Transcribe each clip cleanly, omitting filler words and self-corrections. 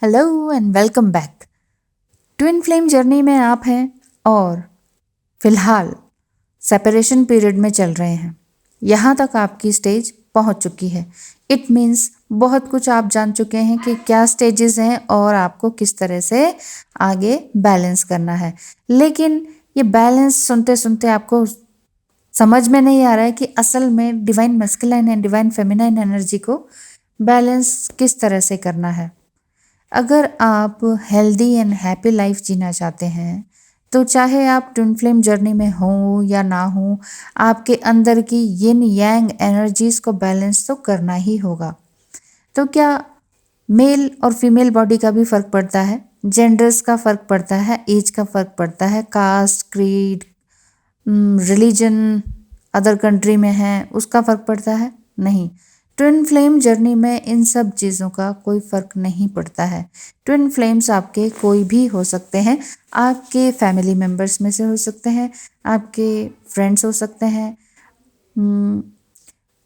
Hello and welcome back. Twin flame journey में आप हैं और फिलहाल सेपरेशन पीरियड में चल रहे हैं। यहाँ तक आपकी स्टेज पहुँच चुकी है। इट मीन्स बहुत कुछ आप जान चुके हैं कि क्या स्टेजेस हैं और आपको किस तरह से आगे बैलेंस करना है। लेकिन ये बैलेंस सुनते सुनते आपको समझ में नहीं आ रहा है कि असल में divine masculine and divine feminine energy को बैलेंस किस तरह से करना है। अगर आप हेल्दी एंड हैप्पी लाइफ जीना चाहते हैं तो चाहे आप ट्विन फ्लेम जर्नी में हो या ना हो, आपके अंदर की यिन यांग एनर्जीज को बैलेंस तो करना ही होगा। तो क्या मेल और फीमेल बॉडी का भी फर्क पड़ता है, जेंडर्स का फर्क पड़ता है, एज का फर्क पड़ता है, caste creed religion other country में है उसका फर्क पड़ता है? नहीं। ट्विन फ्लेम जर्नी में इन सब चीज़ों का कोई फ़र्क नहीं पड़ता है। ट्विन फ्लेम्स आपके कोई भी हो सकते हैं, आपके फैमिली मेम्बर्स में से हो सकते हैं, आपके फ्रेंड्स हो सकते हैं,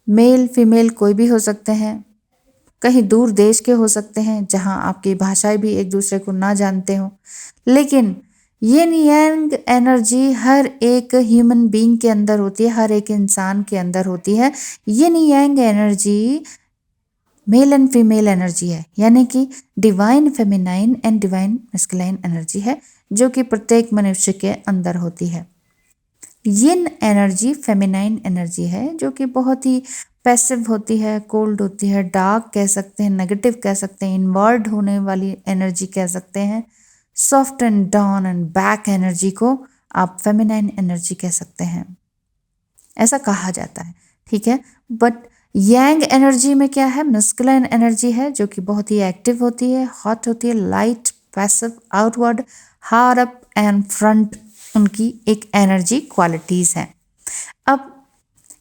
मेल फीमेल कोई भी हो सकते हैं, कहीं दूर देश के हो सकते हैं जहां आपकी भाषाएं भी एक दूसरे को ना जानते हो। लेकिन यिन यांग एनर्जी हर एक ह्यूमन बीइंग के अंदर होती है, हर एक इंसान के अंदर होती है। Yin yang energy male and female energy है, यानी कि divine feminine and divine masculine energy है जो कि प्रत्येक मनुष्य के अंदर होती है। यिन एनर्जी फेमिनाइन एनर्जी है जो कि बहुत ही पैसिव होती है, कोल्ड होती है, डार्क कह सकते हैं, नेगेटिव कह सकते हैं, इनवर्ड होने वाली एनर्जी कह सकते हैं। Soft and down and back energy को आप फेमिनाइन एनर्जी कह सकते हैं, ऐसा कहा जाता है। ठीक है, बट यांग एनर्जी में क्या है? मस्कुलाइन एनर्जी है जो कि बहुत ही एक्टिव होती है, हॉट होती है, light, passive, outward, hard up and front उनकी एक एनर्जी क्वालिटीज हैं। अब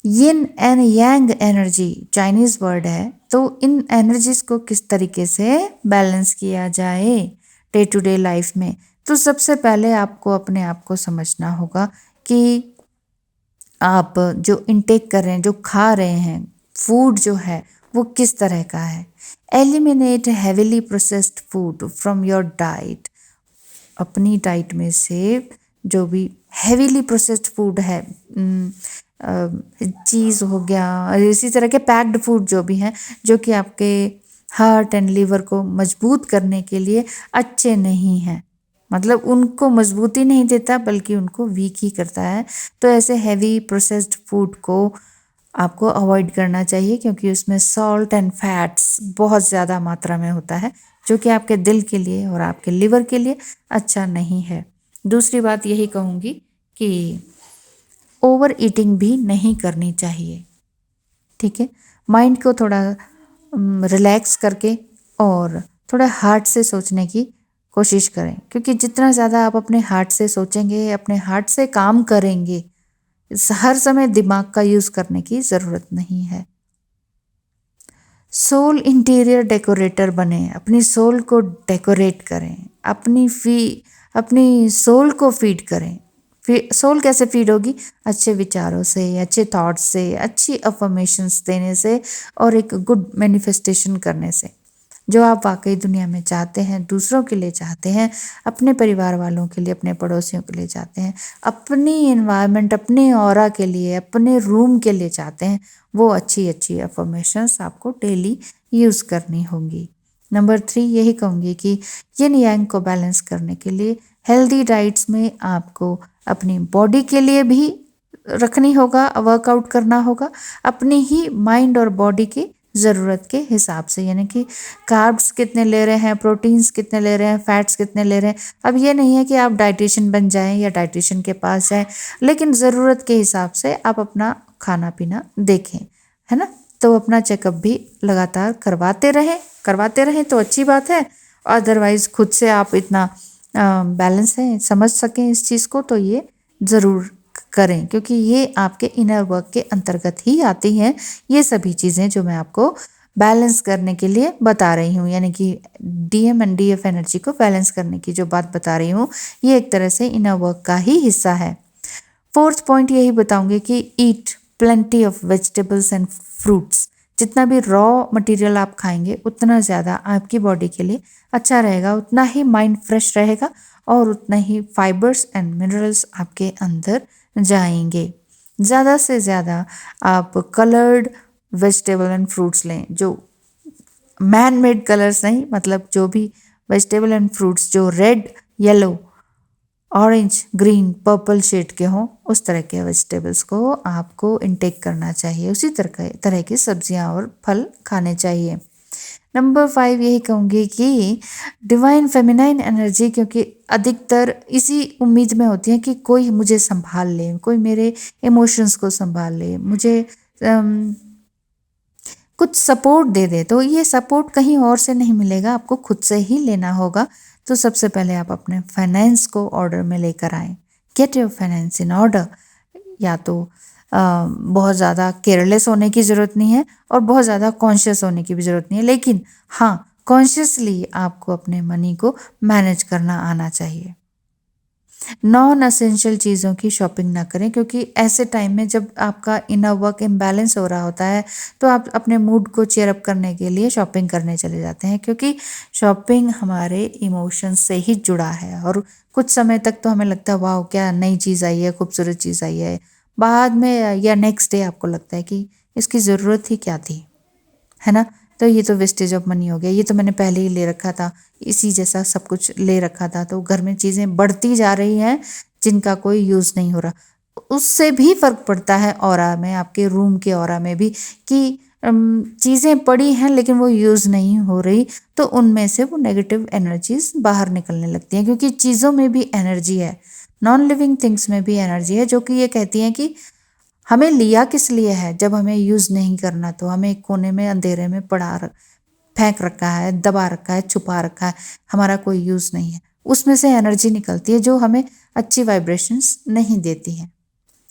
yin and yang energy Chinese word है, तो इन एनर्जीज को किस तरीके से बैलेंस किया जाए डे टू डे लाइफ में? तो सबसे पहले आपको अपने आप को समझना होगा कि आप जो इनटेक कर रहे हैं, जो खा रहे हैं, फूड जो है वो किस तरह का है। Eliminate heavily processed food from your diet. अपनी डाइट में से जो भी हैवीली प्रोसेस्ड फूड है, चीज़ हो गया, इसी तरह के पैक्ड फूड जो भी हैं, जो कि आपके हार्ट एंड लीवर को मजबूत करने के लिए अच्छे नहीं हैं, मतलब उनको मजबूती नहीं देता बल्कि उनको वीक ही करता है। तो ऐसे हैवी प्रोसेस्ड फूड को आपको अवॉइड करना चाहिए क्योंकि उसमें सॉल्ट एंड फैट्स बहुत ज़्यादा मात्रा में होता है जो कि आपके दिल के लिए और आपके लिवर के लिए अच्छा नहीं है। दूसरी बात यही कहूँगी कि ओवर ईटिंग भी नहीं करनी चाहिए। ठीक है, माइंड को थोड़ा रिलैक्स करके और थोड़ा हार्ट से सोचने की कोशिश करें, क्योंकि जितना ज़्यादा आप अपने हार्ट से सोचेंगे, अपने हार्ट से काम करेंगे, हर समय दिमाग का यूज़ करने की ज़रूरत नहीं है। सोल इंटीरियर डेकोरेटर बने, अपनी सोल को डेकोरेट करें, अपनी सोल को फीड करें। सोल कैसे फीड होगी? अच्छे विचारों से, अच्छे थॉट्स से, अच्छी अफर्मेशंस देने से और एक गुड मैनिफेस्टेशन करने से। जो आप वाकई दुनिया में चाहते हैं, दूसरों के लिए चाहते हैं, अपने परिवार वालों के लिए, अपने पड़ोसियों के लिए चाहते हैं, अपनी एनवायरनमेंट, अपने ऑरा के लिए, अपने रूम के लिए चाहते हैं, वो अच्छी अच्छी अफर्मेशंस आपको डेली यूज़ करनी होंगी। नंबर 3 यही कहूँगी कि यिन यांग को बैलेंस करने के लिए हेल्दी डाइट्स में आपको अपनी बॉडी के लिए भी रखनी होगा, वर्कआउट करना होगा, अपनी ही माइंड और बॉडी की ज़रूरत के हिसाब से, यानी कि कार्ब्स कितने ले रहे हैं, प्रोटीन्स कितने ले रहे हैं, फैट्स कितने ले रहे हैं। अब ये नहीं है कि आप डाइटिशियन बन जाएं या डाइटिशियन के पास जाएं, लेकिन ज़रूरत के हिसाब से आप अपना खाना पीना देखें, है ना। तो अपना चेकअप भी लगातार करवाते रहें तो अच्छी बात है। अदरवाइज़ खुद से आप इतना बैलेंस है, समझ सकें इस चीज़ को, तो ये ज़रूर करें, क्योंकि ये आपके इनर वर्क के अंतर्गत ही आती हैं ये सभी चीज़ें जो मैं आपको बैलेंस करने के लिए बता रही हूँ, यानी कि डीएम एंड डीएफ एनर्जी को बैलेंस करने की जो बात बता रही हूँ, ये एक तरह से इनर वर्क का ही हिस्सा है। 4th पॉइंट यही बताऊंगी कि eat plenty of vegetables and fruits. जितना भी रॉ मटेरियल आप खाएंगे उतना ज़्यादा आपकी बॉडी के लिए अच्छा रहेगा, उतना ही माइंड फ्रेश रहेगा और उतना ही फाइबर्स एंड मिनरल्स आपके अंदर जाएंगे। ज़्यादा से ज़्यादा आप कलर्ड वेजिटेबल एंड फ्रूट्स लें, जो मैन मेड कलर्स नहीं, मतलब जो भी वेजिटेबल एंड फ्रूट्स जो red, yellow, orange, green, purple shade के हों, उस तरह के वेजिटेबल्स को आपको इनटेक करना चाहिए। उसी तरह की सब्जियां और फल खाने चाहिए। नंबर 5 यही कहूँगी कि डिवाइन फेमिनाइन एनर्जी, क्योंकि अधिकतर इसी उम्मीद में होती है कि कोई मुझे संभाल ले, कोई मेरे इमोशंस को संभाल ले, मुझे कुछ सपोर्ट दे दे। तो ये सपोर्ट कहीं और से नहीं मिलेगा, आपको खुद से ही लेना होगा। तो सबसे पहले आप अपने फाइनेंस को ऑर्डर में लेकर आएँ। Get your finance in order. या तो बहुत ज़्यादा केयरलेस होने की ज़रूरत नहीं है और बहुत ज़्यादा कॉन्शियस होने की भी ज़रूरत नहीं है, लेकिन हाँ, कॉन्शियसली आपको अपने मनी को मैनेज करना आना चाहिए। नॉन असेंशियल चीज़ों की शॉपिंग ना करें, क्योंकि ऐसे टाइम में जब आपका इनर वर्क इम्बैलेंस हो रहा होता है तो आप अपने मूड को चेयर अप करने के लिए शॉपिंग करने चले जाते हैं, क्योंकि शॉपिंग हमारे इमोशंस से ही जुड़ा है। और कुछ समय तक तो हमें लगता है वाह क्या नई चीज़ आई है, खूबसूरत चीज़ आई है, बाद में या नेक्स्ट डे आपको लगता है कि इसकी ज़रूरत ही क्या थी, है ना। तो ये तो वेस्टेज ऑफ मनी हो गया, ये तो मैंने पहले ही ले रखा था, इसी जैसा सब कुछ ले रखा था। तो घर में चीज़ें बढ़ती जा रही हैं जिनका कोई यूज़ नहीं हो रहा। उससे भी फ़र्क पड़ता है ऑरा में, आपके रूम के ऑरा में भी, कि चीज़ें पड़ी हैं लेकिन वो यूज़ नहीं हो रही, तो उनमें से वो नेगेटिव एनर्जीज बाहर निकलने लगती हैं, क्योंकि चीज़ों में भी एनर्जी है, नॉन लिविंग थिंग्स में भी एनर्जी है, जो कि ये कहती हैं कि हमें लिया किस लिए है। जब हमें यूज़ नहीं करना तो हमें एक कोने में अंधेरे में फेंक रखा है, दबा रखा है, छुपा रखा है, हमारा कोई यूज़ नहीं है। उसमें से एनर्जी निकलती है जो हमें अच्छी वाइब्रेशंस नहीं देती है।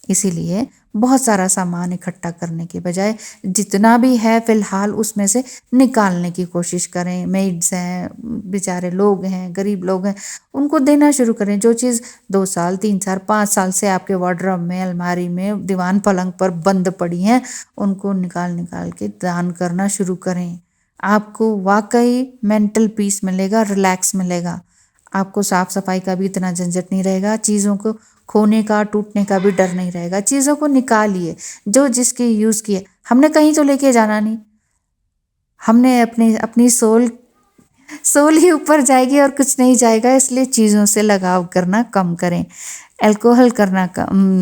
इसीलिए बहुत सारा सामान इकट्ठा करने के बजाय जितना भी है फिलहाल उसमें से निकालने की कोशिश करें। मेड्स हैं, बेचारे लोग हैं, गरीब लोग हैं, उनको देना शुरू करें। जो चीज़ 2 साल 3 साल 5 साल से आपके वार्डरोब में, अलमारी में, दीवान पलंग पर बंद पड़ी हैं, उनको निकाल निकाल के दान करना शुरू करें। आपको वाकई मेंटल पीस मिलेगा, रिलैक्स मिलेगा। आपको साफ सफाई का भी इतना झंझट नहीं रहेगा, चीज़ों को खोने का, टूटने का भी डर नहीं रहेगा। चीज़ों को निकालिए, जो जिसकी यूज़ किए, हमने कहीं तो लेके जाना नहीं, हमने अपनी सोल ही ऊपर जाएगी और कुछ नहीं जाएगा। इसलिए चीज़ों से लगाव करना कम करें। अल्कोहल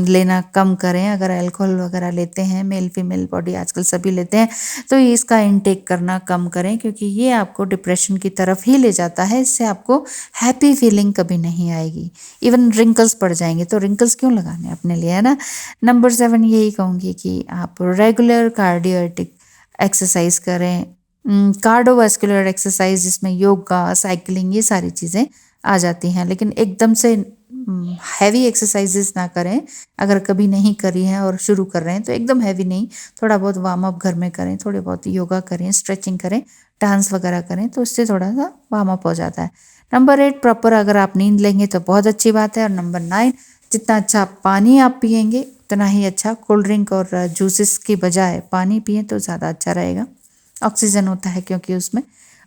लेना कम करें। अगर अल्कोहल वगैरह लेते हैं, मेल फीमेल बॉडी आजकल सभी लेते हैं, तो इसका इनटेक करना कम करें, क्योंकि ये आपको डिप्रेशन की तरफ ही ले जाता है। इससे आपको हैप्पी फीलिंग कभी नहीं आएगी, इवन रिंकल्स पड़ जाएंगे। तो रिंकल्स क्यों लगाने अपने लिए, है ना। नंबर 7 यही कहूँगी कि आप रेगुलर कार्डियोटिक एक्सरसाइज करें, कार्डियोवास्कुलर एक्सरसाइज जिसमें योगा, साइकिलिंग, ये सारी चीज़ें आ जाती हैं। लेकिन एकदम से हैवी एक्सरसाइजेस ना करें। अगर कभी नहीं करी हैं और शुरू कर रहे हैं तो एकदम हैवी नहीं, थोड़ा बहुत वार्म अप घर में करें, थोड़े बहुत योगा करें, स्ट्रेचिंग करें, डांस वगैरह करें, तो उससे थोड़ा सा वार्म अप हो जाता है। नंबर 8 प्रॉपर अगर आप नींद लेंगे तो बहुत अच्छी बात है। और नंबर 9 जितना अच्छा पानी आप पिएंगे उतना ही अच्छा। कोल्ड ड्रिंक और जूसेस की बजाय पानी पिए तो ज़्यादा अच्छा रहेगा, ऑक्सीजन होता है क्योंकि उसमें।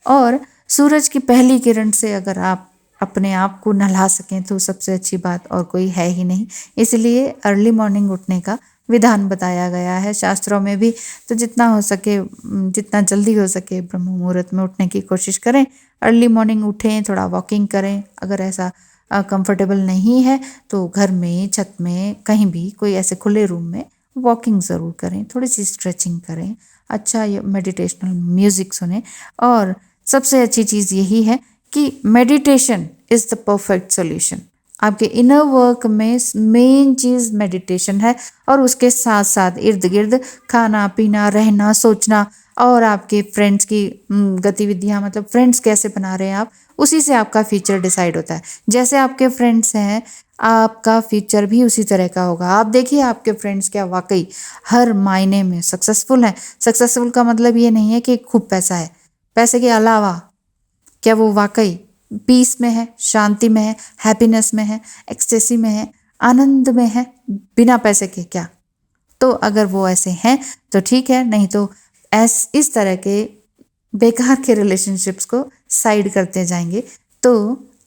और सूरज की पहली किरण से अगर आप अपने आप को नहला सकें तो सबसे अच्छी बात और कोई है ही नहीं। इसलिए अर्ली मॉर्निंग उठने का विधान बताया गया है शास्त्रों में भी। तो जितना हो सके, जितना जल्दी हो सके ब्रह्म मुहूर्त में उठने की कोशिश करें। अर्ली मॉर्निंग उठें, थोड़ा वॉकिंग करें। अगर ऐसा कंफर्टेबल नहीं है तो घर में, छत में, कहीं भी कोई ऐसे खुले रूम में वॉकिंग ज़रूर करें, थोड़ी सी स्ट्रेचिंग करें, अच्छा मेडिटेशनल म्यूज़िक सुने। और सबसे अच्छी चीज़ यही है कि meditation is the perfect solution. आपके इनर वर्क में मेन चीज़ मेडिटेशन है, और उसके साथ साथ इर्द गिर्द खाना पीना, रहना, सोचना, और आपके फ्रेंड्स की गतिविधियाँ, मतलब फ्रेंड्स कैसे बना रहे हैं आप, उसी से आपका फ्यूचर डिसाइड होता है। जैसे आपके फ्रेंड्स हैं, आपका फ्यूचर भी उसी तरह का होगा। आप देखिए आपके फ्रेंड्स क्या वाकई हर मायने में सक्सेसफुल हैं। सक्सेसफुल का मतलब ये नहीं है कि खूब पैसा है, पैसे के अलावा क्या वो वाकई पीस में है, शांति में है, हैप्पीनेस में है, एक्सटेसी में है, आनंद में है, बिना पैसे के क्या। तो अगर वो ऐसे हैं तो ठीक है, नहीं तो इस तरह के बेकार के रिलेशनशिप्स को साइड करते जाएंगे तो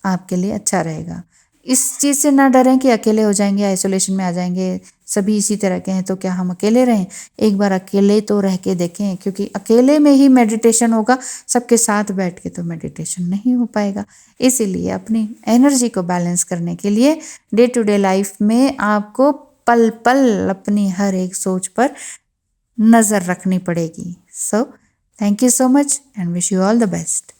आपके लिए अच्छा रहेगा। इस चीज़ से ना डरें कि अकेले हो जाएंगे, आइसोलेशन में आ जाएंगे, सभी इसी तरह के हैं तो क्या हम अकेले रहें। एक बार अकेले तो रह के देखें, क्योंकि अकेले में ही मेडिटेशन होगा, सबके साथ बैठ के तो मेडिटेशन नहीं हो पाएगा। इसीलिए अपनी एनर्जी को बैलेंस करने के लिए डे टू डे लाइफ में आपको पल पल अपनी हर एक सोच पर नज़र रखनी पड़ेगी। So thank you so much and wish you all the best.